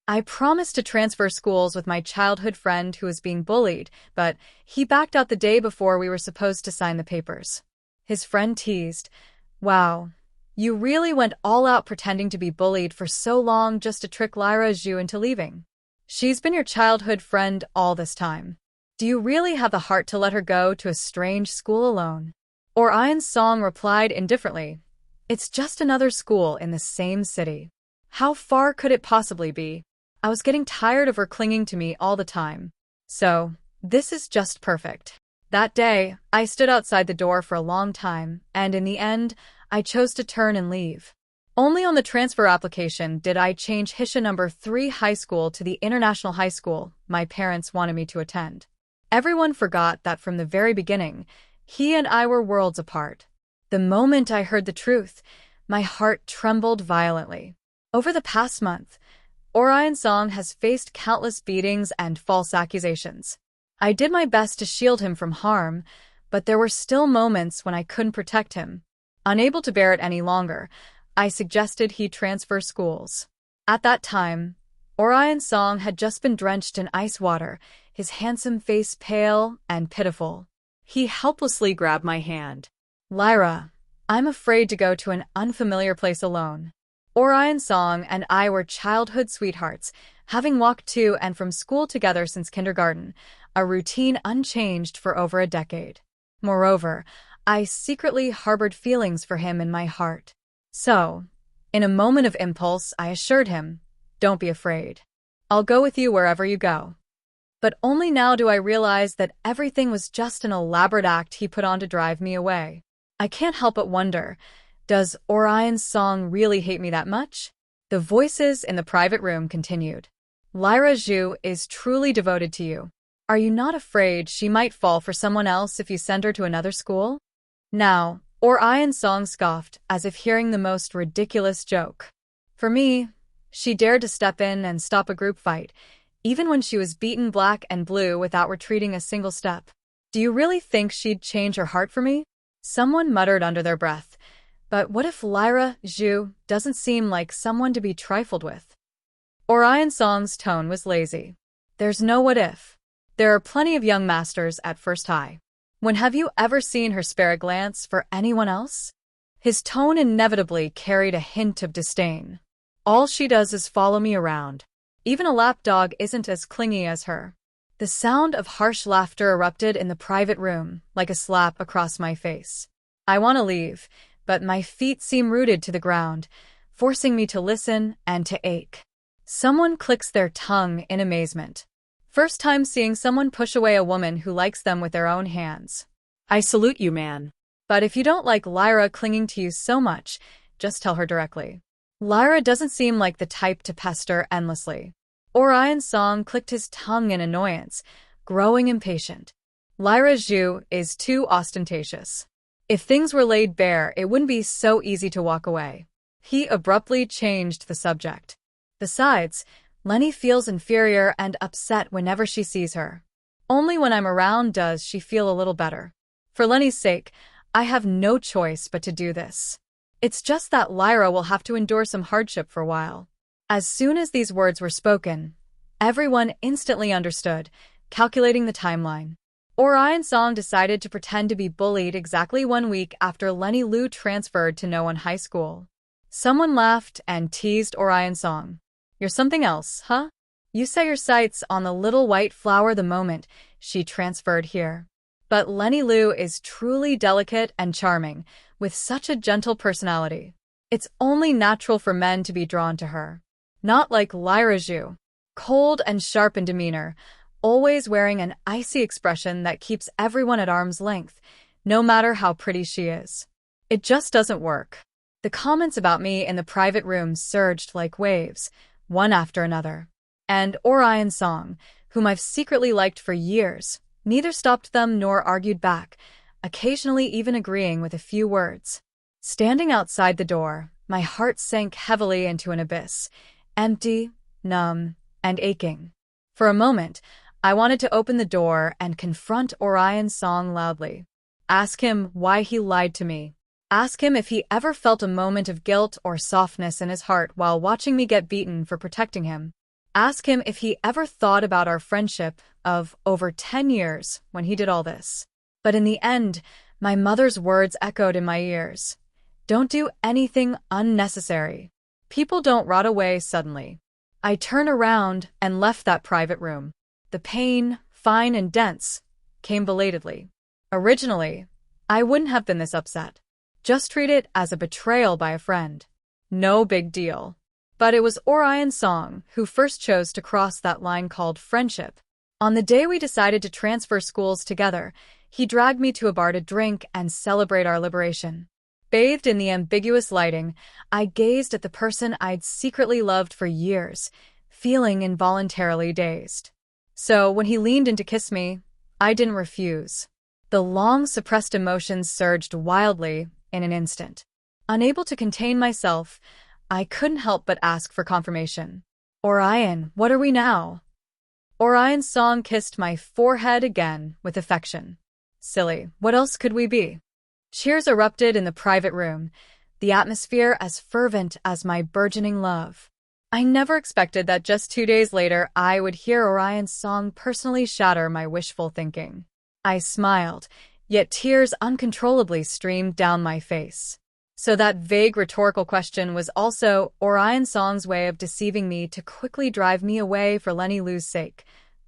I promised to transfer schools with my childhood friend who was being bullied, but he backed out the day before we were supposed to sign the papers. His friend teased, "Wow, you really went all out pretending to be bullied for so long just to trick Lyra Zhu into leaving. She's been your childhood friend all this time. Do you really have the heart to let her go to a strange school alone?" Orion's song replied indifferently, "It's just another school in the same city. How far could it possibly be? I was getting tired of her clinging to me all the time. So, this is just perfect." That day, I stood outside the door for a long time, and in the end, I chose to turn and leave. Only on the transfer application did I change Hisha number 3 high school to the international high school my parents wanted me to attend. Everyone forgot that from the very beginning, he and I were worlds apart. The moment I heard the truth, my heart trembled violently. Over the past month, Orion Song has faced countless beatings and false accusations. I did my best to shield him from harm, but there were still moments when I couldn't protect him. Unable to bear it any longer, I suggested he transfer schools. At that time, Orion Song had just been drenched in ice water, his handsome face pale and pitiful. He helplessly grabbed my hand. "Lyra, I'm afraid to go to an unfamiliar place alone." Orion Song and I were childhood sweethearts, having walked to and from school together since kindergarten, a routine unchanged for over a decade. Moreover, I secretly harbored feelings for him in my heart. So, in a moment of impulse, I assured him, "Don't be afraid. I'll go with you wherever you go." But only now do I realize that everything was just an elaborate act he put on to drive me away. I can't help but wonder, does Orion's song really hate me that much? The voices in the private room continued. "Lyra Zhu is truly devoted to you. Are you not afraid she might fall for someone else if you send her to another school?" Now, Orion's song scoffed as if hearing the most ridiculous joke. For me, she dared to step in and stop a group fight, even when she was beaten black and blue without retreating a single step. "Do you really think she'd change her heart for me?" Someone muttered under their breath. But what if Lyra Zhu doesn't seem like someone to be trifled with? Orion Song's tone was lazy. "There's no what if. There are plenty of young masters at first high. When have you ever seen her spare a glance for anyone else?" His tone inevitably carried a hint of disdain. "All she does is follow me around. Even a lapdog isn't as clingy as her." The sound of harsh laughter erupted in the private room, like a slap across my face. I want to leave, but my feet seem rooted to the ground, forcing me to listen and to ache. Someone clicks their tongue in amazement. First time seeing someone push away a woman who likes them with their own hands. "I salute you, man. But if you don't like Lyra clinging to you so much, just tell her directly." Lyra doesn't seem like the type to pester endlessly. Orion Song clicked his tongue in annoyance, growing impatient. "Lyra Zhu is too ostentatious. If things were laid bare, it wouldn't be so easy to walk away." He abruptly changed the subject. "Besides, Lenny feels inferior and upset whenever she sees her. Only when I'm around does she feel a little better. For Lenny's sake, I have no choice but to do this. It's just that Lyra will have to endure some hardship for a while." As soon as these words were spoken, everyone instantly understood, calculating the timeline. Orion Song decided to pretend to be bullied exactly 1 week after Lenny Liu transferred to No One High School. Someone laughed and teased Orion Song. "You're something else, huh? You set your sights on the little white flower the moment she transferred here." But Lenny Liu is truly delicate and charming, with such a gentle personality. It's only natural for men to be drawn to her. Not like Lyra Zhu, cold and sharp in demeanor, always wearing an icy expression that keeps everyone at arm's length, no matter how pretty she is. It just doesn't work. The comments about me in the private room surged like waves, one after another. And Orion Song, whom I've secretly liked for years, neither stopped them nor argued back, occasionally even agreeing with a few words. Standing outside the door, my heart sank heavily into an abyss, empty, numb, and aching. For a moment, I wanted to open the door and confront Orion Song loudly. Ask him why he lied to me. Ask him if he ever felt a moment of guilt or softness in his heart while watching me get beaten for protecting him. Ask him if he ever thought about our friendship of over 10 years when he did all this. But in the end, my mother's words echoed in my ears. Don't do anything unnecessary. People don't rot away suddenly. I turned around and left that private room. The pain, fine and dense, came belatedly. Originally, I wouldn't have been this upset. Just treat it as a betrayal by a friend. No big deal. But it was Orion Song who first chose to cross that line called friendship. On the day we decided to transfer schools together, he dragged me to a bar to drink and celebrate our liberation. Bathed in the ambiguous lighting, I gazed at the person I'd secretly loved for years, feeling involuntarily dazed. So when he leaned in to kiss me, I didn't refuse. The long-suppressed emotions surged wildly in an instant. Unable to contain myself, I couldn't help but ask for confirmation. Orion, what are we now? Orion's song kissed my forehead again with affection. Silly, what else could we be? Cheers erupted in the private room, the atmosphere as fervent as my burgeoning love. I never expected that just 2 days later I would hear Orion's song personally shatter my wishful thinking. I smiled, yet tears uncontrollably streamed down my face. So that vague rhetorical question was also Orion Song's way of deceiving me to quickly drive me away for Lenny Lu's sake,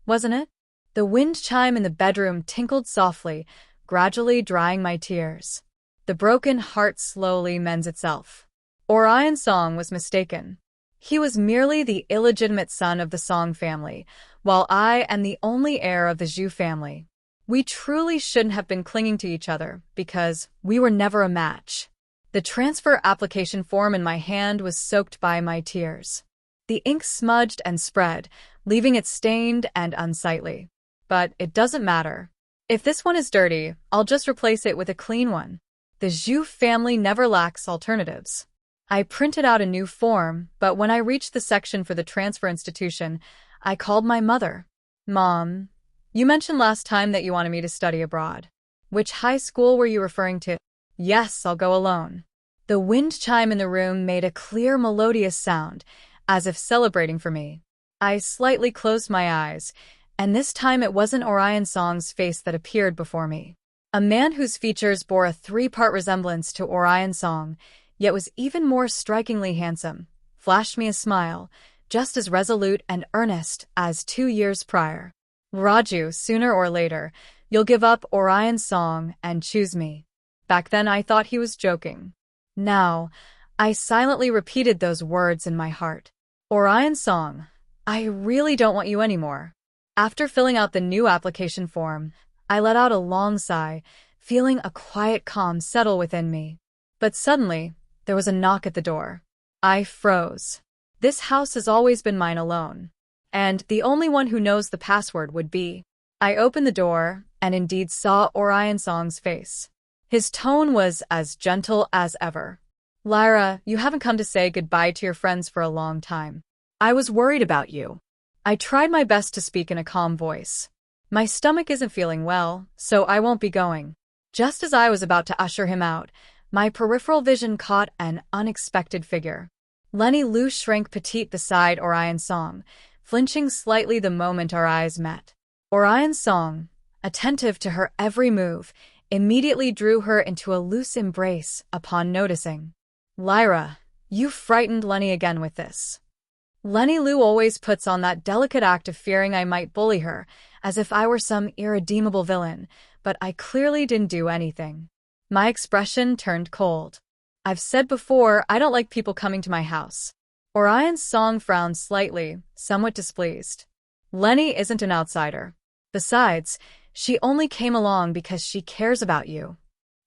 wasn't it? The wind chime in the bedroom tinkled softly, gradually drying my tears. The broken heart slowly mends itself. Orion Song was mistaken. He was merely the illegitimate son of the Song family, while I am the only heir of the Zhu family. We truly shouldn't have been clinging to each other because we were never a match. The transfer application form in my hand was soaked by my tears. The ink smudged and spread, leaving it stained and unsightly. But it doesn't matter. If this one is dirty, I'll just replace it with a clean one. The Zhu family never lacks alternatives. I printed out a new form, but when I reached the section for the transfer institution, I called my mother. Mom, you mentioned last time that you wanted me to study abroad. Which high school were you referring to? Yes, I'll go alone. The wind chime in the room made a clear, melodious sound, as if celebrating for me. I slightly closed my eyes, and this time it wasn't Orion Song's face that appeared before me. A man whose features bore a 3-part resemblance to Orion Song, yet was even more strikingly handsome, flashed me a smile, just as resolute and earnest as 2 years prior. Raju, sooner or later, you'll give up Orion's song and choose me. Back then I thought he was joking. Now, I silently repeated those words in my heart. Orion's song, I really don't want you anymore. After filling out the new application form, I let out a long sigh, feeling a quiet calm settle within me. But suddenly, there was a knock at the door. I froze. This house has always been mine alone. And the only one who knows the password would be. I opened the door and indeed saw Orion Song's face. His tone was as gentle as ever. Lyra, you haven't come to say goodbye to your friends for a long time. I was worried about you. I tried my best to speak in a calm voice. My stomach isn't feeling well, so I won't be going. Just as I was about to usher him out, my peripheral vision caught an unexpected figure. Lenny Lu shrank petite beside Orion Song, flinching slightly the moment our eyes met. Orion Song, attentive to her every move, immediately drew her into a loose embrace upon noticing. Lyra, you frightened Lenny again with this. Lenny Lu always puts on that delicate act of fearing I might bully her, as if I were some irredeemable villain, but I clearly didn't do anything. My expression turned cold. I've said before, I don't like people coming to my house. Orion's Song frowned slightly, somewhat displeased. Lenny isn't an outsider. Besides, she only came along because she cares about you.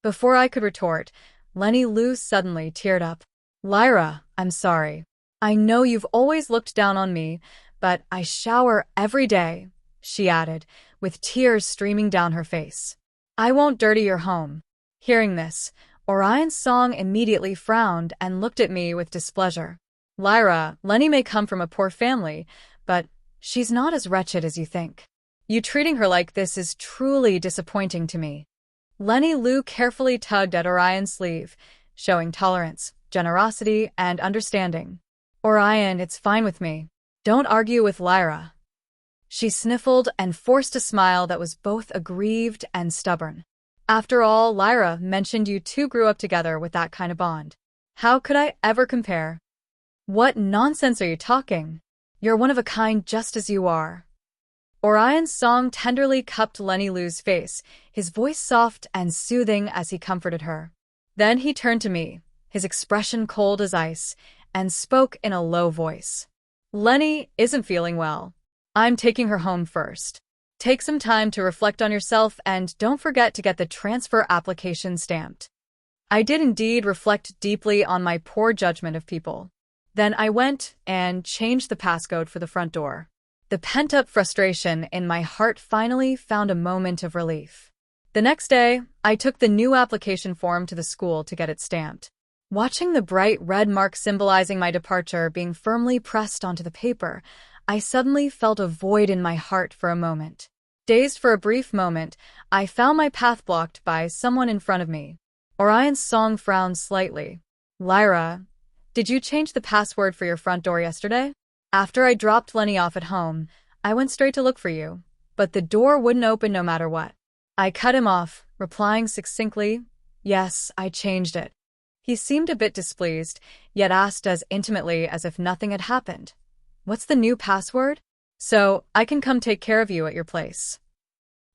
Before I could retort, Lenny Lu suddenly teared up. Lyra, I'm sorry. I know you've always looked down on me, but I shower every day, she added, with tears streaming down her face. I won't dirty your home. Hearing this, Orion's Song immediately frowned and looked at me with displeasure. Lyra, Lenny may come from a poor family, but she's not as wretched as you think. You treating her like this is truly disappointing to me. Lenny Lu carefully tugged at Orion's sleeve, showing tolerance, generosity, and understanding. Orion, it's fine with me. Don't argue with Lyra. She sniffled and forced a smile that was both aggrieved and stubborn. After all, Lyra mentioned you two grew up together with that kind of bond. How could I ever compare? What nonsense are you talking? You're one of a kind just as you are. Orion's song tenderly cupped Lenny Lu's face, his voice soft and soothing as he comforted her. Then he turned to me, his expression cold as ice, and spoke in a low voice. Lenny isn't feeling well. I'm taking her home first. Take some time to reflect on yourself and don't forget to get the transfer application stamped. I did indeed reflect deeply on my poor judgment of people. Then I went and changed the passcode for the front door. The pent-up frustration in my heart finally found a moment of relief. The next day, I took the new application form to the school to get it stamped. Watching the bright red mark symbolizing my departure being firmly pressed onto the paper, I suddenly felt a void in my heart for a moment. Dazed for a brief moment, I found my path blocked by someone in front of me. Orion's song frowned slightly. Lyra, did you change the password for your front door yesterday? After I dropped Lenny off at home, I went straight to look for you, but the door wouldn't open no matter what. I cut him off, replying succinctly, yes, I changed it. He seemed a bit displeased, yet asked as intimately as if nothing had happened. What's the new password? So I can come take care of you at your place.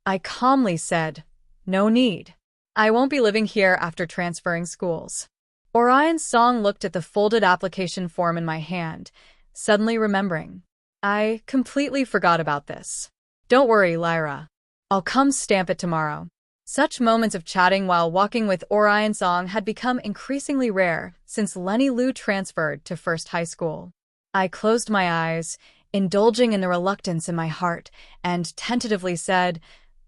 I calmly said, no need. I won't be living here after transferring schools. Orion's song looked at the folded application form in my hand, suddenly remembering. I completely forgot about this. Don't worry, Lyra. I'll come stamp it tomorrow. Such moments of chatting while walking with Orion Song had become increasingly rare since Lenny Lu transferred to First High School. I closed my eyes, indulging in the reluctance in my heart, and tentatively said,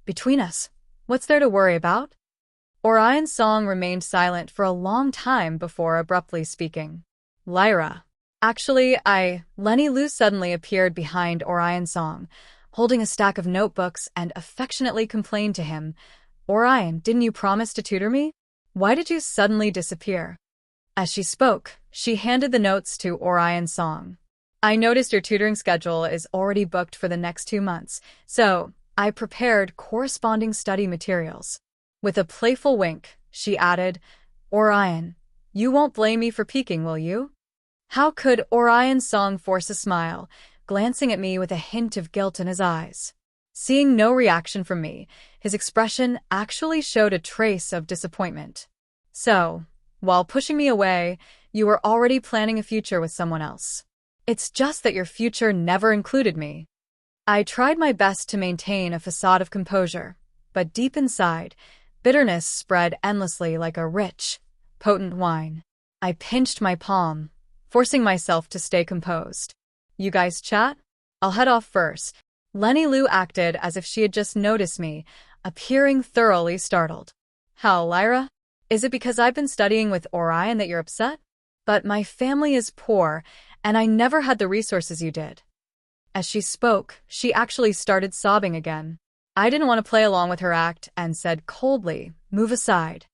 between us, what's there to worry about? Orion Song remained silent for a long time before abruptly speaking. Lyra. Actually, Lenny Lu suddenly appeared behind Orion Song, holding a stack of notebooks and affectionately complained to him, Orion, didn't you promise to tutor me? Why did you suddenly disappear? As she spoke, she handed the notes to Orion Song. I noticed your tutoring schedule is already booked for the next 2 months, so I prepared corresponding study materials. With a playful wink, she added, Orion, you won't blame me for peeking, will you? How could Orion Song force a smile, glancing at me with a hint of guilt in his eyes? Seeing no reaction from me, his expression actually showed a trace of disappointment. So, while pushing me away, you were already planning a future with someone else. It's just that your future never included me. I tried my best to maintain a facade of composure, but deep inside, bitterness spread endlessly like a rich, potent wine. I pinched my palm, forcing myself to stay composed. You guys chat? I'll head off first. Lenny Lu acted as if she had just noticed me, appearing thoroughly startled. How, Lyra? Is it because I've been studying with Orion that you're upset? But my family is poor, and I never had the resources you did. As she spoke, she actually started sobbing again. I didn't want to play along with her act and said coldly, move aside.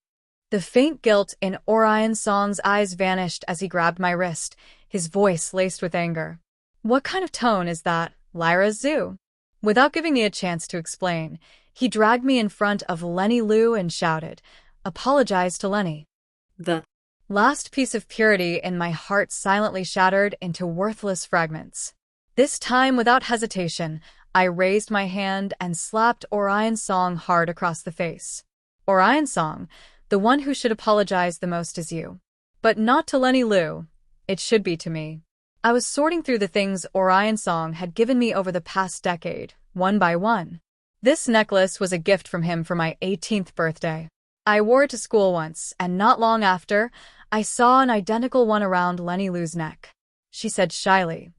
The faint guilt in Orion Song's eyes vanished as he grabbed my wrist, his voice laced with anger. What kind of tone is that, Lyra Zhu? Without giving me a chance to explain, he dragged me in front of Lenny Lu and shouted, apologize to Lenny. The last piece of purity in my heart silently shattered into worthless fragments. This time, without hesitation, I raised my hand and slapped Orion Song hard across the face. Orion Song, the one who should apologize the most is you. But not to Lenny Lu. It should be to me. I was sorting through the things Orion Song had given me over the past decade, one by one. This necklace was a gift from him for my 18th birthday. I wore it to school once, and not long after, I saw an identical one around Lenny Lu's neck. She said shyly.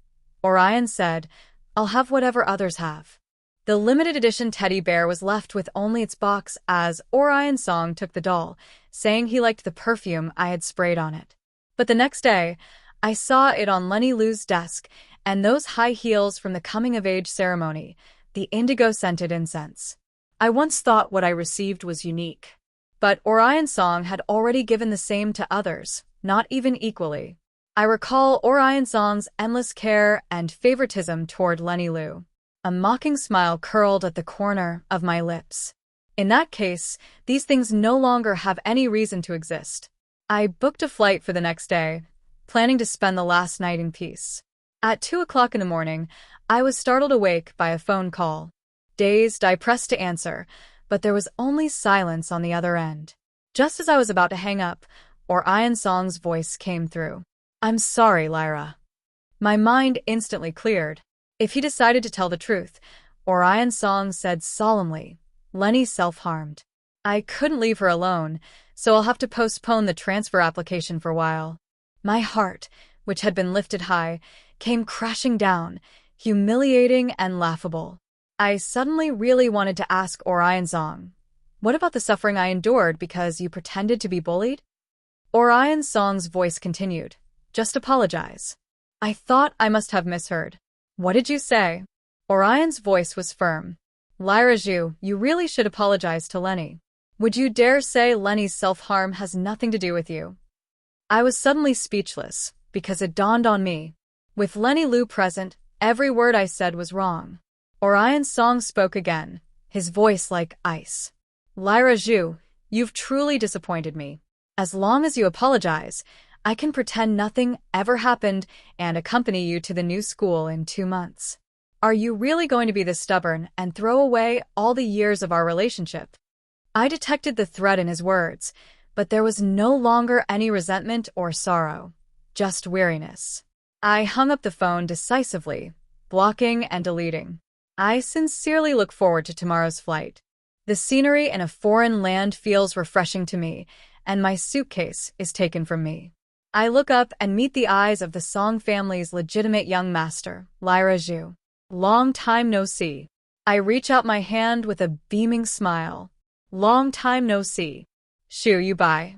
Orion said, I'll have whatever others have. The limited edition teddy bear was left with only its box as Orion Song took the doll, saying he liked the perfume I had sprayed on it. But the next day, I saw it on Lenny Lu's desk, and those high heels from the coming-of-age ceremony, the indigo-scented incense. I once thought what I received was unique. But Orion Song had already given the same to others, not even equally. I recall Orion Song's endless care and favoritism toward Lenny Lu. A mocking smile curled at the corner of my lips. In that case, these things no longer have any reason to exist. I booked a flight for the next day, planning to spend the last night in peace. At 2 o'clock in the morning, I was startled awake by a phone call. Dazed, I pressed to answer, but there was only silence on the other end. Just as I was about to hang up, Orion Song's voice came through. "I'm sorry, Lyra." My mind instantly cleared. If he decided to tell the truth, Orion Song said solemnly, "Lenny's self-harmed. I couldn't leave her alone, so I'll have to postpone the transfer application for a while." My heart, which had been lifted high, came crashing down, humiliating and laughable. I suddenly really wanted to ask Orion Song, "What about the suffering I endured because you pretended to be bullied?" Orion Song's voice continued, "Just apologize." I thought I must have misheard. "What did you say?" Orion's voice was firm. "Lyra Zhu, you really should apologize to Lenny. Would you dare say Lenny's self-harm has nothing to do with you?" I was suddenly speechless, because it dawned on me. With Lenny Lu present, every word I said was wrong. Orion Song spoke again, his voice like ice. "Lyra Zhu, you've truly disappointed me. As long as you apologize, I can pretend nothing ever happened and accompany you to the new school in 2 months. Are you really going to be this stubborn and throw away all the years of our relationship?" I detected the threat in his words, but there was no longer any resentment or sorrow, just weariness. I hung up the phone decisively, blocking and deleting. I sincerely look forward to tomorrow's flight. The scenery in a foreign land feels refreshing to me, and my suitcase is taken from me. I look up and meet the eyes of the Song family's legitimate young master, Lyra Zhu. "Long time no see." I reach out my hand with a beaming smile. "Long time no see. Zhu, you bye."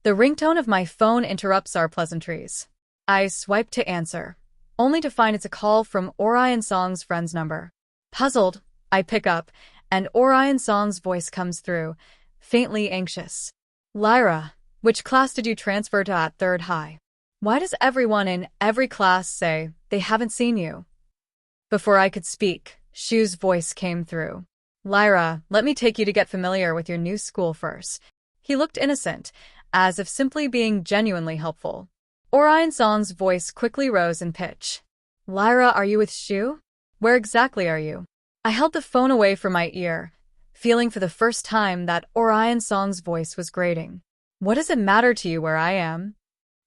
The ringtone of my phone interrupts our pleasantries. I swipe to answer, only to find it's a call from Orion Song's friend's number. Puzzled, I pick up, and Orion Song's voice comes through, faintly anxious. "Lyra, which class did you transfer to at 3rd High? Why does everyone in every class say they haven't seen you?" Before I could speak, Zhu's voice came through. "Lyra, let me take you to get familiar with your new school first." He looked innocent, as if simply being genuinely helpful. Orion Song's voice quickly rose in pitch. "Lyra, are you with Zhu? Where exactly are you?" I held the phone away from my ear, feeling for the first time that Orion Song's voice was grating. "What does it matter to you where I am?"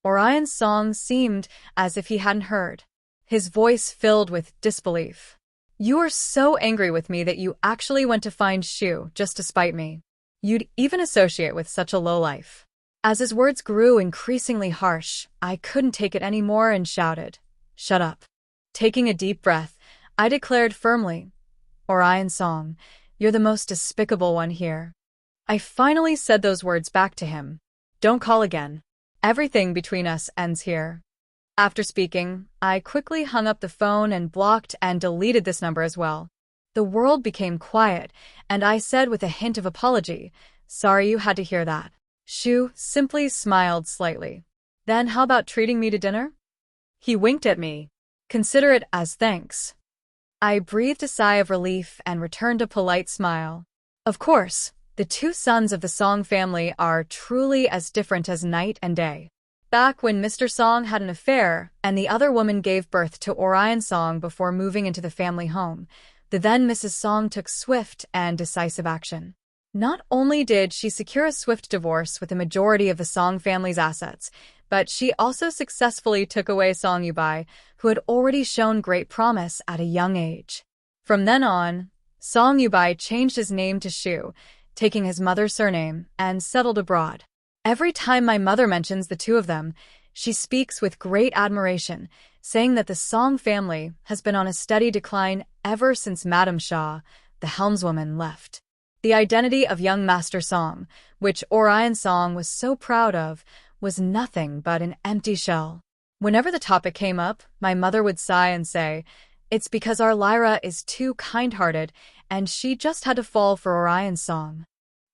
Orion Song seemed as if he hadn't heard. His voice filled with disbelief. "You are so angry with me that you actually went to find Zhu just to spite me. You'd even associate with such a lowlife." As his words grew increasingly harsh, I couldn't take it anymore and shouted, "Shut up." Taking a deep breath, I declared firmly, "Orion Song, you're the most despicable one here." I finally said those words back to him. "Don't call again. Everything between us ends here." After speaking, I quickly hung up the phone and blocked and deleted this number as well. The world became quiet, and I said with a hint of apology, "Sorry you had to hear that." Zhu simply smiled slightly. "Then how about treating me to dinner?" He winked at me. "Consider it as thanks." I breathed a sigh of relief and returned a polite smile. Of course, the two sons of the Song family are truly as different as night and day. Back when Mr. Song had an affair and the other woman gave birth to Orion Song before moving into the family home, the then Mrs. Song took swift and decisive action. Not only did she secure a swift divorce with the majority of the Song family's assets, but she also successfully took away Song Yubai, who had already shown great promise at a young age. From then on, Song Yubai changed his name to Zhu, taking his mother's surname, and settled abroad. Every time my mother mentions the two of them, she speaks with great admiration, saying that the Song family has been on a steady decline ever since Madame Shaw, the helmswoman, left. The identity of young Master Song, which Orion Song was so proud of, was nothing but an empty shell. Whenever the topic came up, my mother would sigh and say, "It's because our Lyra is too kind-hearted, and she just had to fall for Orion Song."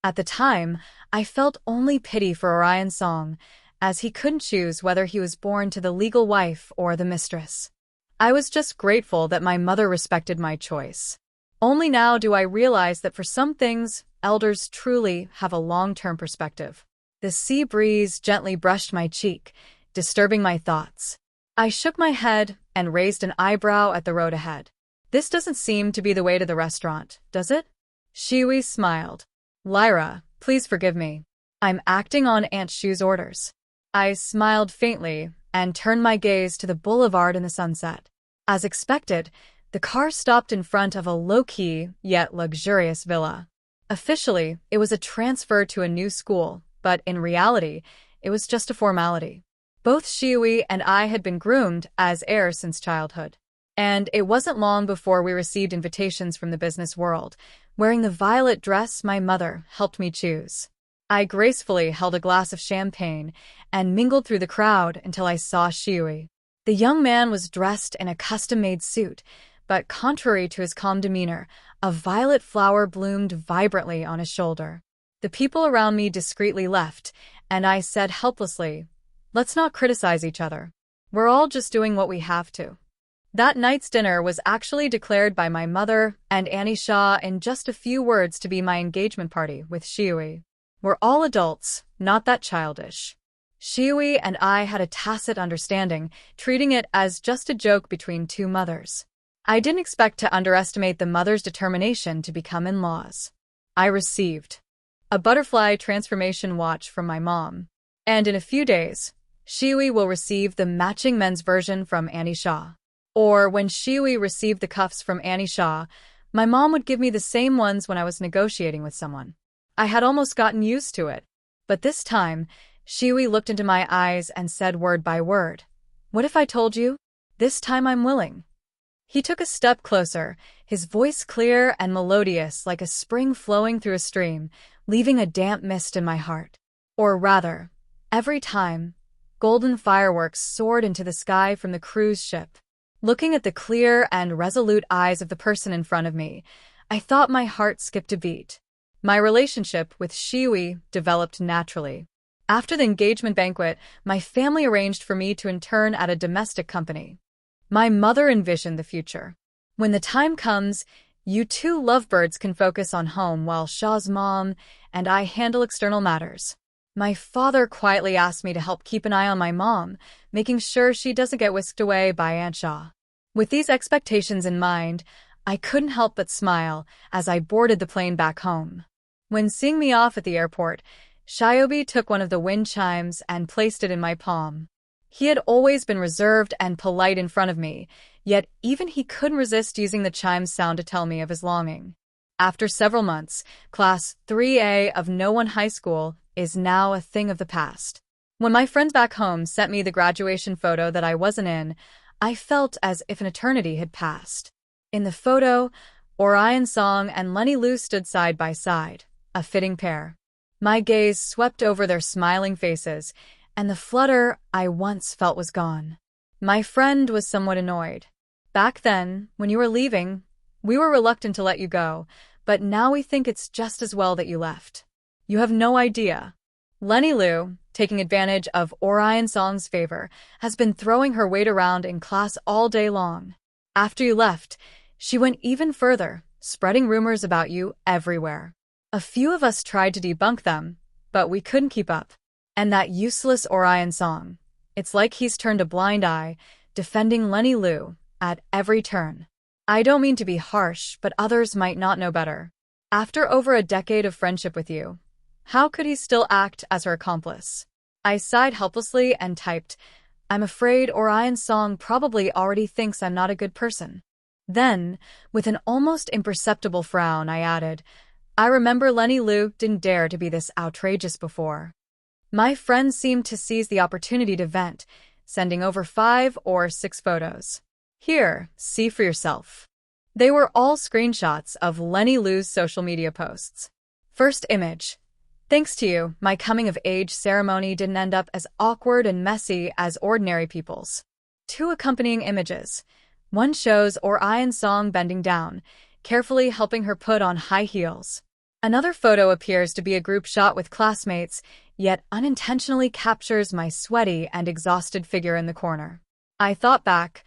At the time, I felt only pity for Orion Song, as he couldn't choose whether he was born to the legal wife or the mistress. I was just grateful that my mother respected my choice. Only now do I realize that for some things, elders truly have a long-term perspective. The sea breeze gently brushed my cheek, disturbing my thoughts. I shook my head and raised an eyebrow at the road ahead. This doesn't seem to be the way to the restaurant, does it? Shiwi smiled. Lyra, please forgive me. I'm acting on Aunt Shu's orders. I smiled faintly and turned my gaze to the boulevard in the sunset. As expected, the car stopped in front of a low-key yet luxurious villa. Officially, it was a transfer to a new school, but in reality, it was just a formality. Both Shiwi and I had been groomed as heirs since childhood. And it wasn't long before we received invitations from the business world, wearing the violet dress my mother helped me choose. I gracefully held a glass of champagne and mingled through the crowd until I saw Shiwi. The young man was dressed in a custom-made suit, but contrary to his calm demeanor, a violet flower bloomed vibrantly on his shoulder. The people around me discreetly left, and I said helplessly, "Let's not criticize each other. We're all just doing what we have to." That night's dinner was actually declared by my mother and Annie Shaw in just a few words to be my engagement party with Shiwi. We're all adults, not that childish. Shiwi and I had a tacit understanding, treating it as just a joke between two mothers. I didn't expect to underestimate the mother's determination to become in-laws. I received a butterfly transformation watch from my mom, and in a few days, Shiwi will receive the matching men's version from Annie Shaw. Or when Shiwi received the cuffs from Annie Shaw, my mom would give me the same ones when I was negotiating with someone. I had almost gotten used to it. But this time, Shiwi looked into my eyes and said word by word, "What if I told you? This time I'm willing." He took a step closer, his voice clear and melodious like a spring flowing through a stream, leaving a damp mist in my heart. Or rather, every time, golden fireworks soared into the sky from the cruise ship. Looking at the clear and resolute eyes of the person in front of me, I thought my heart skipped a beat. My relationship with Shiwi developed naturally. After the engagement banquet, my family arranged for me to intern at a domestic company. My mother envisioned the future. When the time comes, you two lovebirds can focus on home while Shaw's mom and I handle external matters. My father quietly asked me to help keep an eye on my mom, making sure she doesn't get whisked away by Aunt Shaw. With these expectations in mind, I couldn't help but smile as I boarded the plane back home. When seeing me off at the airport, Shiobi took one of the wind chimes and placed it in my palm. He had always been reserved and polite in front of me, yet even he couldn't resist using the chime's sound to tell me of his longing. After several months, Class 3A of No One High School is now a thing of the past. When my friends back home sent me the graduation photo that I wasn't in, I felt as if an eternity had passed. In the photo, Orion Song and Lenny Liu stood side by side, a fitting pair. My gaze swept over their smiling faces, and the flutter I once felt was gone. My friend was somewhat annoyed. Back then, when you were leaving, we were reluctant to let you go, but now we think it's just as well that you left. You have no idea. Lenny Liu, taking advantage of Orion Song's favor, has been throwing her weight around in class all day long. After you left, she went even further, spreading rumors about you everywhere. A few of us tried to debunk them, but we couldn't keep up. And that useless Orion Song, it's like he's turned a blind eye, defending Lenny Liu at every turn. I don't mean to be harsh, but others might not know better. After over a decade of friendship with you, how could he still act as her accomplice? I sighed helplessly and typed, "I'm afraid Orion Song probably already thinks I'm not a good person." Then, with an almost imperceptible frown, I added, "I remember Lenny Liu didn't dare to be this outrageous before." My friend seemed to seize the opportunity to vent, sending over 5 or 6 photos. "Here, see for yourself." They were all screenshots of Lenny Liu's social media posts. First image. Thanks to you, my coming-of-age ceremony didn't end up as awkward and messy as ordinary people's. 2 accompanying images. One shows Orion Song bending down, carefully helping her put on high heels. Another photo appears to be a group shot with classmates, yet unintentionally captures my sweaty and exhausted figure in the corner. I thought back,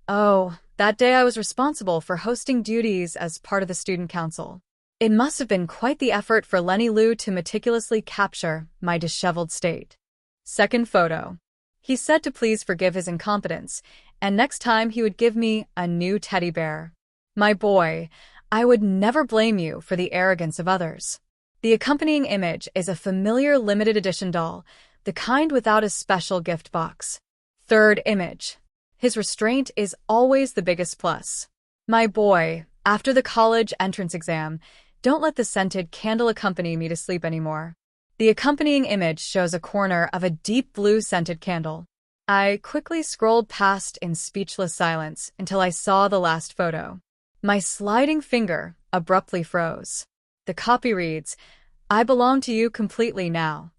oh, that day I was responsible for hosting duties as part of the student council. It must have been quite the effort for Lenny Liu to meticulously capture my disheveled state. Second photo. He said to please forgive his incompetence, and next time he would give me a new teddy bear. My boy, I would never blame you for the arrogance of others. The accompanying image is a familiar limited edition doll, the kind without a special gift box. Third image. His restraint is always the biggest plus. My boy, after the college entrance exam, don't let the scented candle accompany me to sleep anymore. The accompanying image shows a corner of a deep blue scented candle. I quickly scrolled past in speechless silence until I saw the last photo. My sliding finger abruptly froze. The copy reads, "I belong to you completely now."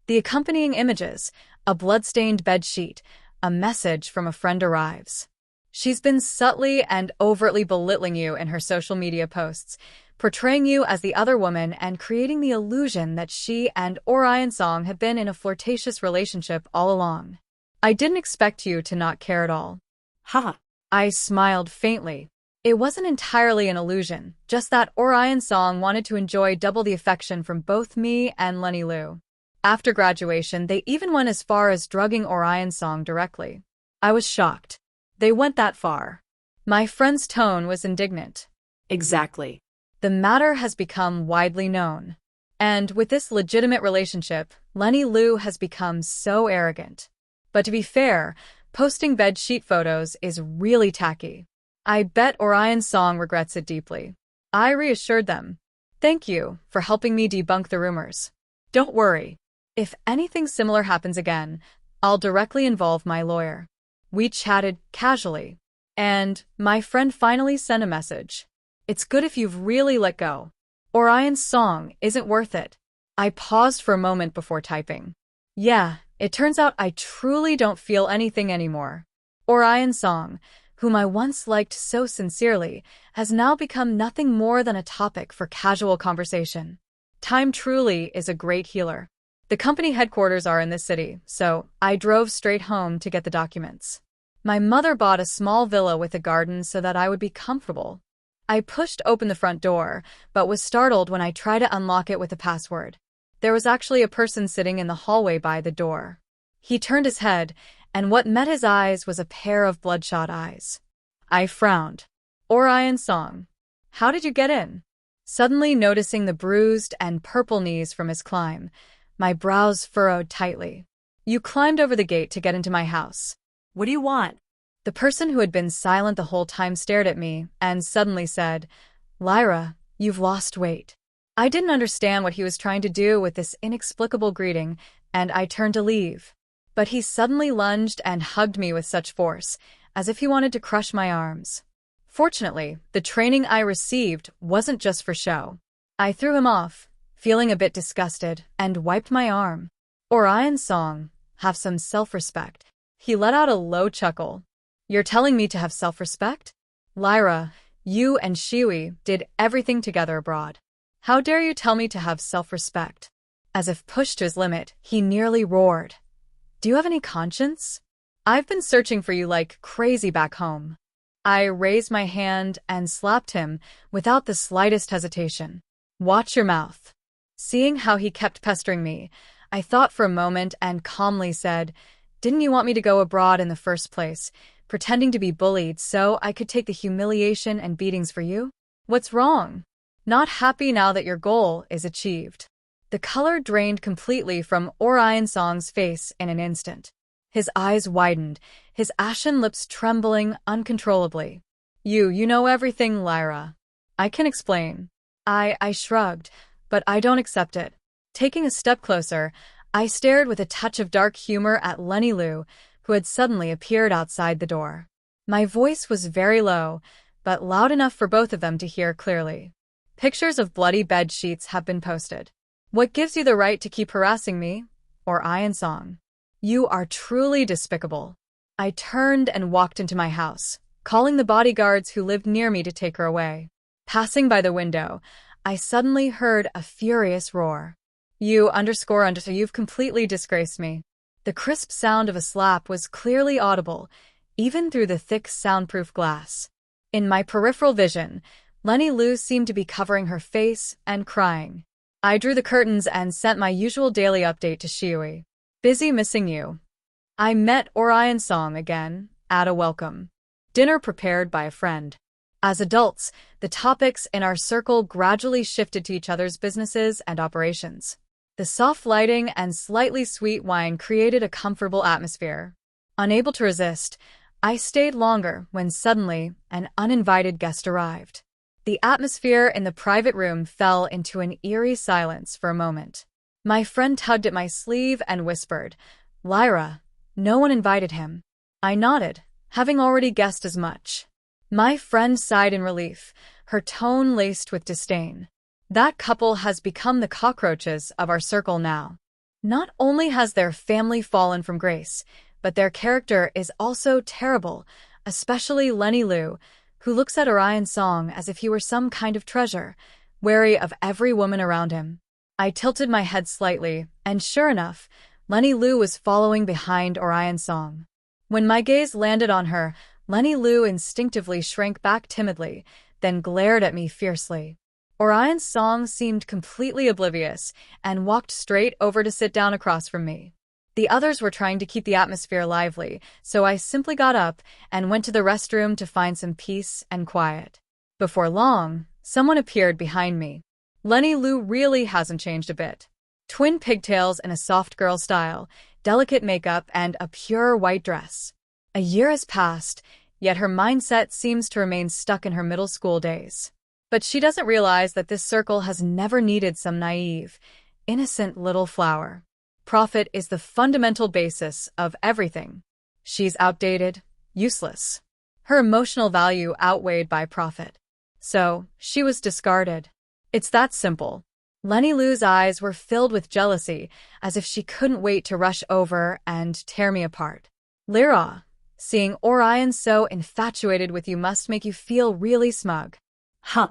The accompanying images, a blood-stained bedsheet, a message from a friend arrives. She's been subtly and overtly belittling you in her social media posts, portraying you as the other woman and creating the illusion that she and Orion Song have been in a flirtatious relationship all along. I didn't expect you to not care at all. Ha! I smiled faintly. It wasn't entirely an illusion, just that Orion Song wanted to enjoy double the affection from both me and Lenny Liu. After graduation, they even went as far as drugging Orion Song directly. I was shocked. They went that far. My friend's tone was indignant. Exactly. The matter has become widely known. And with this legitimate relationship, Lenny Liu has become so arrogant. But to be fair, posting bedsheet photos is really tacky. I bet Orion Song regrets it deeply. I reassured them. Thank you for helping me debunk the rumors. Don't worry. If anything similar happens again, I'll directly involve my lawyer. We chatted casually. And my friend finally sent a message. It's good if you've really let go. Orion Song isn't worth it. I paused for a moment before typing. Yeah, it turns out I truly don't feel anything anymore. Orion Song, whom I once liked so sincerely, has now become nothing more than a topic for casual conversation. Time truly is a great healer. The company headquarters are in this city, so I drove straight home to get the documents. My mother bought a small villa with a garden so that I would be comfortable. I pushed open the front door, but was startled when I tried to unlock it with a password. There was actually a person sitting in the hallway by the door. He turned his head, and what met his eyes was a pair of bloodshot eyes. I frowned. Orion Song, how did you get in? Suddenly noticing the bruised and purple knees from his climb, my brows furrowed tightly. You climbed over the gate to get into my house. What do you want? The person who had been silent the whole time stared at me and suddenly said, Lyra, you've lost weight. I didn't understand what he was trying to do with this inexplicable greeting, and I turned to leave. But he suddenly lunged and hugged me with such force, as if he wanted to crush my arms. Fortunately, the training I received wasn't just for show. I threw him off, feeling a bit disgusted, and wiped my arm. Orion Song, have some self-respect. He let out a low chuckle. You're telling me to have self-respect? Lyra, you and Shiwi did everything together abroad. How dare you tell me to have self-respect? As if pushed to his limit, he nearly roared. Do you have any conscience? I've been searching for you like crazy back home. I raised my hand and slapped him without the slightest hesitation. Watch your mouth. Seeing how he kept pestering me, I thought for a moment and calmly said, Didn't you want me to go abroad in the first place, pretending to be bullied so I could take the humiliation and beatings for you? What's wrong? Not happy now that your goal is achieved. The color drained completely from Orion Song's face in an instant. His eyes widened, his ashen lips trembling uncontrollably. You know everything, Lyra. I can explain. I shrugged, but I don't accept it. Taking a step closer, I stared with a touch of dark humor at Lenny Liu, who had suddenly appeared outside the door. My voice was very low, but loud enough for both of them to hear clearly. Pictures of bloody bed sheets have been posted. What gives you the right to keep harassing me? Orion Song. You are truly despicable. I turned and walked into my house, calling the bodyguards who lived near me to take her away. Passing by the window, I suddenly heard a furious roar. You've completely disgraced me. The crisp sound of a slap was clearly audible, even through the thick soundproof glass. In my peripheral vision, Lenny Lu seemed to be covering her face and crying. I drew the curtains and sent my usual daily update to Shiui. Busy missing you. I met Orion Song again, at a welcome dinner prepared by a friend. As adults, the topics in our circle gradually shifted to each other's businesses and operations. The soft lighting and slightly sweet wine created a comfortable atmosphere. Unable to resist, I stayed longer when suddenly an uninvited guest arrived. The atmosphere in the private room fell into an eerie silence for a moment. My friend tugged at my sleeve and whispered, "Lyra, no one invited him." I nodded, having already guessed as much. My friend sighed in relief, her tone laced with disdain. That couple has become the cockroaches of our circle now. Not only has their family fallen from grace, but their character is also terrible, especially Lenny Lu, who looks at Orion Song as if he were some kind of treasure, wary of every woman around him. I tilted my head slightly, and sure enough, Lenny Lu was following behind Orion Song. When my gaze landed on her, Lenny Lu instinctively shrank back timidly, then glared at me fiercely. Orion Song seemed completely oblivious and walked straight over to sit down across from me. The others were trying to keep the atmosphere lively, so I simply got up and went to the restroom to find some peace and quiet. Before long, someone appeared behind me. Lenny Lu really hasn't changed a bit. Twin pigtails in a soft girl style, delicate makeup, and a pure white dress. A year has passed, yet her mindset seems to remain stuck in her middle school days. But she doesn't realize that this circle has never needed some naive, innocent little flower. Profit is the fundamental basis of everything. She's outdated, useless. Her emotional value outweighed by profit. So, she was discarded. It's that simple. Lenny Lu's eyes were filled with jealousy, as if she couldn't wait to rush over and tear me apart. Lyra, seeing Orion so infatuated with you must make you feel really smug. Huh.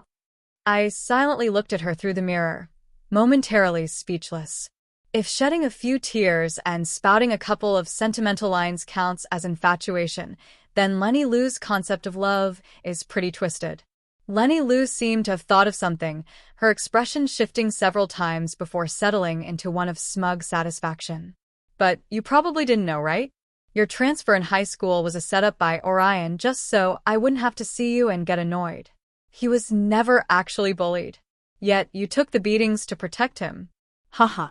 I silently looked at her through the mirror, momentarily speechless. If shedding a few tears and spouting a couple of sentimental lines counts as infatuation, then Lenny Lu's concept of love is pretty twisted. Lenny Lu seemed to have thought of something, her expression shifting several times before settling into one of smug satisfaction. But you probably didn't know, right? Your transfer in high school was a setup by Orion just so I wouldn't have to see you and get annoyed. He was never actually bullied. Yet you took the beatings to protect him. Haha.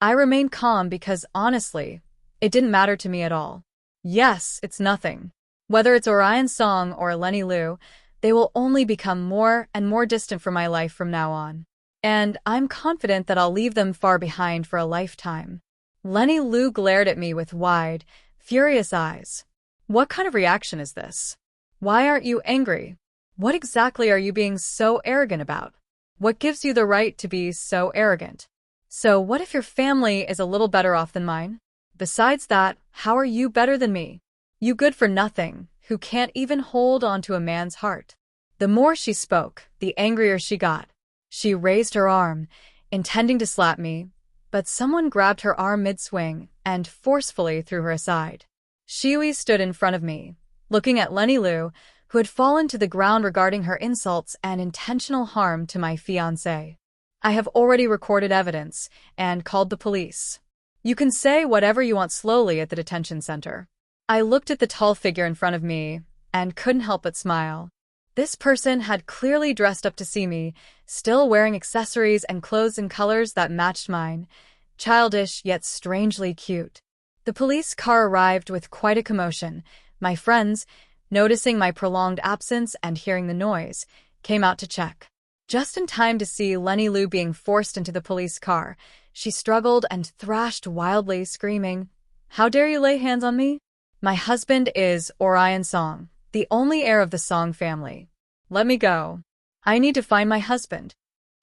I remained calm because, honestly, it didn't matter to me at all. Yes, it's nothing. Whether it's Orion Song or Lenny Lu, they will only become more and more distant from my life from now on. And I'm confident that I'll leave them far behind for a lifetime. Lenny Lu glared at me with wide, furious eyes. What kind of reaction is this? Why aren't you angry? What exactly are you being so arrogant about? What gives you the right to be so arrogant? So what if your family is a little better off than mine? Besides that, how are you better than me? You good for nothing, who can't even hold onto a man's heart. The more she spoke, the angrier she got. She raised her arm, intending to slap me, but someone grabbed her arm mid-swing and forcefully threw her aside. Shiui stood in front of me, looking at Lenny Lu, who had fallen to the ground regarding her insults and intentional harm to my fiancé. I have already recorded evidence and called the police. You can say whatever you want slowly at the detention center. I looked at the tall figure in front of me and couldn't help but smile. This person had clearly dressed up to see me, still wearing accessories and clothes in colors that matched mine, childish yet strangely cute. The police car arrived with quite a commotion. My friends, noticing my prolonged absence and hearing the noise, came out to check. Just in time to see Lenny Lu being forced into the police car, she struggled and thrashed wildly, screaming, "How dare you lay hands on me? My husband is Orion Song, the only heir of the Song family. Let me go. I need to find my husband."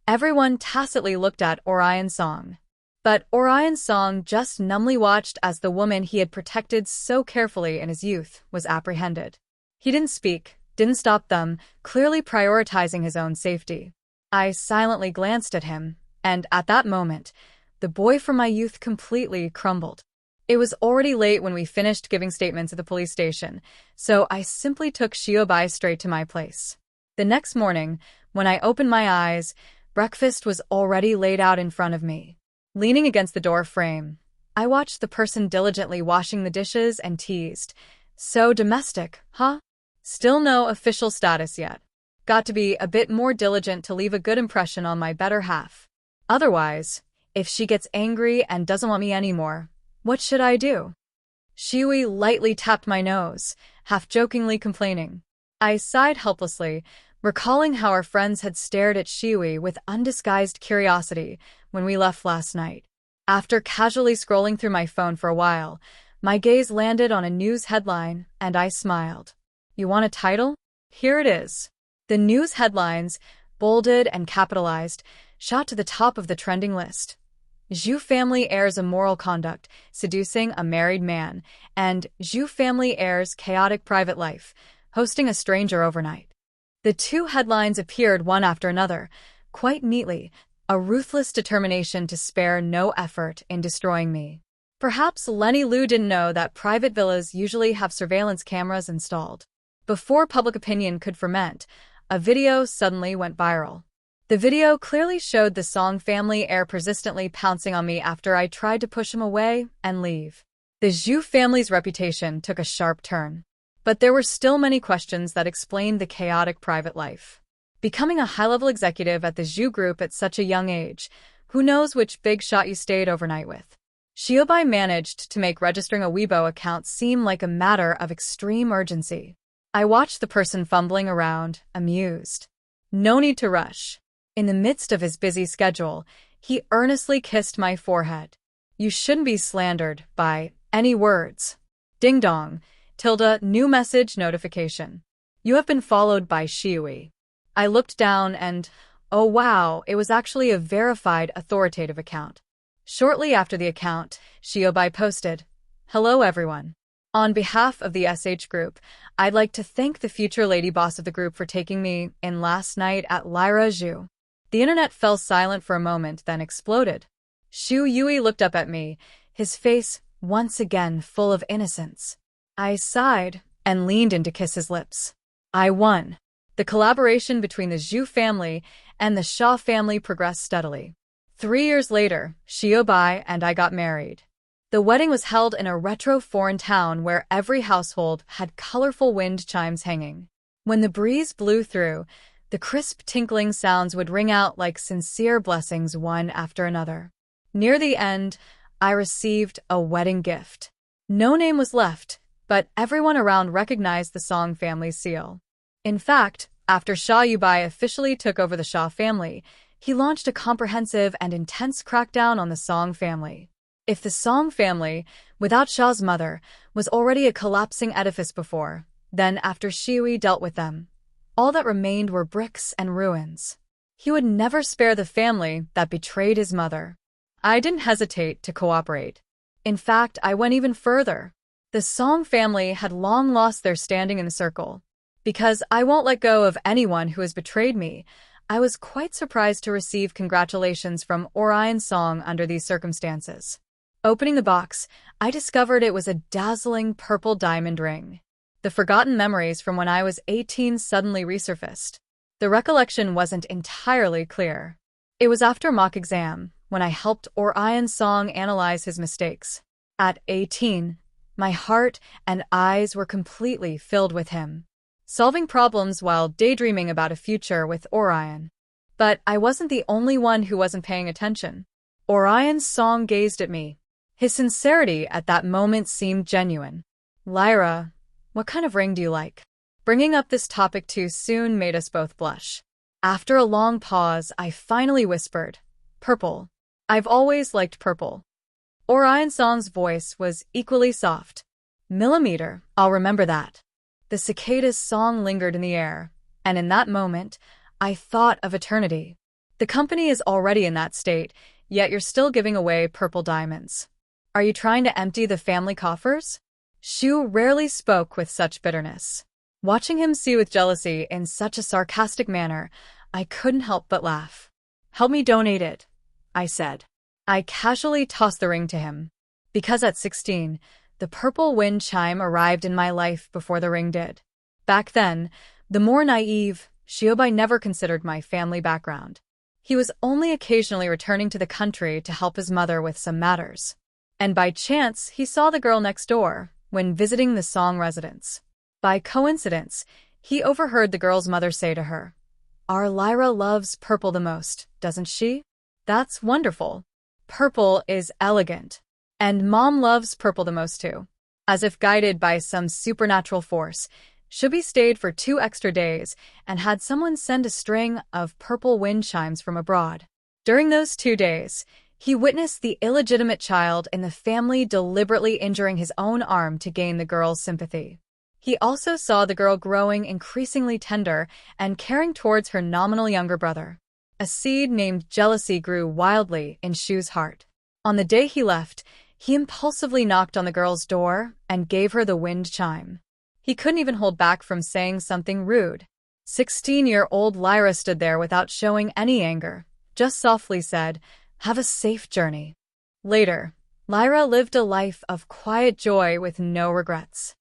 Everyone tacitly looked at Orion Song. But Orion Song just numbly watched as the woman he had protected so carefully in his youth was apprehended. He didn't speak, didn't stop them, clearly prioritizing his own safety. I silently glanced at him, and at that moment, the boy from my youth completely crumbled. It was already late when we finished giving statements at the police station, so I simply took Shiobai straight to my place. The next morning, when I opened my eyes, breakfast was already laid out in front of me. Leaning against the door frame, I watched the person diligently washing the dishes and teased, "So domestic, huh? Still no official status yet. Got to be a bit more diligent to leave a good impression on my better half. Otherwise, if she gets angry and doesn't want me anymore, what should I do?" Shiwi lightly tapped my nose, half-jokingly complaining. I sighed helplessly, recalling how our friends had stared at Shiwi with undisguised curiosity when we left last night. After casually scrolling through my phone for a while, my gaze landed on a news headline, and I smiled. "You want a title? Here it is." The news headlines, bolded and capitalized, shot to the top of the trending list. Zhu family airs immoral conduct, seducing a married man, and Zhu family airs chaotic private life, hosting a stranger overnight. The two headlines appeared one after another, quite neatly, a ruthless determination to spare no effort in destroying me. Perhaps Lenny Liu didn't know that private villas usually have surveillance cameras installed. Before public opinion could ferment, a video suddenly went viral. The video clearly showed the Song family heir persistently pouncing on me after I tried to push him away and leave. The Zhu family's reputation took a sharp turn. But there were still many questions that explained the chaotic private life. Becoming a high-level executive at the Zhu group at such a young age, who knows which big shot you stayed overnight with? Shiobai managed to make registering a Weibo account seem like a matter of extreme urgency. I watched the person fumbling around, amused. No need to rush. In the midst of his busy schedule, he earnestly kissed my forehead. "You shouldn't be slandered by any words." Ding dong. New message notification. "You have been followed by Shiwi." I looked down and, oh wow, it was actually a verified authoritative account. Shortly after the account, Shiobai posted, "Hello everyone. On behalf of the SH group, I'd like to thank the future lady boss of the group for taking me in last night at Lyra Zhu." The internet fell silent for a moment, then exploded. Shu Yui looked up at me, his face once again full of innocence. I sighed and leaned in to kiss his lips. I won. The collaboration between the Zhu family and the Xia family progressed steadily. 3 years later, Shiobai and I got married. The wedding was held in a retro foreign town where every household had colorful wind chimes hanging. When the breeze blew through, the crisp tinkling sounds would ring out like sincere blessings one after another. Near the end, I received a wedding gift. No name was left, but everyone around recognized the Song family's seal. In fact, after Xia Yubai officially took over the Xia family, he launched a comprehensive and intense crackdown on the Song family. If the Song family, without Xia's mother, was already a collapsing edifice before, then after Shiwi dealt with them, all that remained were bricks and ruins. He would never spare the family that betrayed his mother. I didn't hesitate to cooperate. In fact, I went even further. The Song family had long lost their standing in the circle. Because I won't let go of anyone who has betrayed me, I was quite surprised to receive congratulations from Orion Song under these circumstances. Opening the box, I discovered it was a dazzling purple diamond ring. The forgotten memories from when I was 18 suddenly resurfaced. The recollection wasn't entirely clear. It was after mock exam, when I helped Orion Song analyze his mistakes. At 18, my heart and eyes were completely filled with him, solving problems while daydreaming about a future with Orion. But I wasn't the only one who wasn't paying attention. Orion's Song gazed at me. His sincerity at that moment seemed genuine. "Lyra, what kind of ring do you like?" Bringing up this topic too soon made us both blush. After a long pause, I finally whispered, "Purple. I've always liked purple." Orion Song's voice was equally soft. "Millimeter, I'll remember that." The cicada's song lingered in the air, and in that moment, I thought of eternity. The company is already in that state, yet you're still giving away purple diamonds. Are you trying to empty the family coffers? Shu rarely spoke with such bitterness. Watching him see with jealousy in such a sarcastic manner, I couldn't help but laugh. Help me donate it, I said. I casually tossed the ring to him. Because at 16, the purple wind chime arrived in my life before the ring did. Back then, the more naive, Shiobai never considered my family background. He was only occasionally returning to the country to help his mother with some matters. And by chance, he saw the girl next door when visiting the Song residence. By coincidence, he overheard the girl's mother say to her, "Our Lyra loves purple the most, doesn't she? That's wonderful. Purple is elegant. And Mom loves purple the most too." As if guided by some supernatural force, Shubi stayed for 2 extra days and had someone send a string of purple wind chimes from abroad. During those 2 days, he witnessed the illegitimate child in the family deliberately injuring his own arm to gain the girl's sympathy. He also saw the girl growing increasingly tender and caring towards her nominal younger brother. A seed named jealousy grew wildly in Shu's heart. On the day he left, he impulsively knocked on the girl's door and gave her the wind chime. He couldn't even hold back from saying something rude. 16-year-old Lyra stood there without showing any anger, just softly said, "Have a safe journey." Later, Lyra lived a life of quiet joy with no regrets.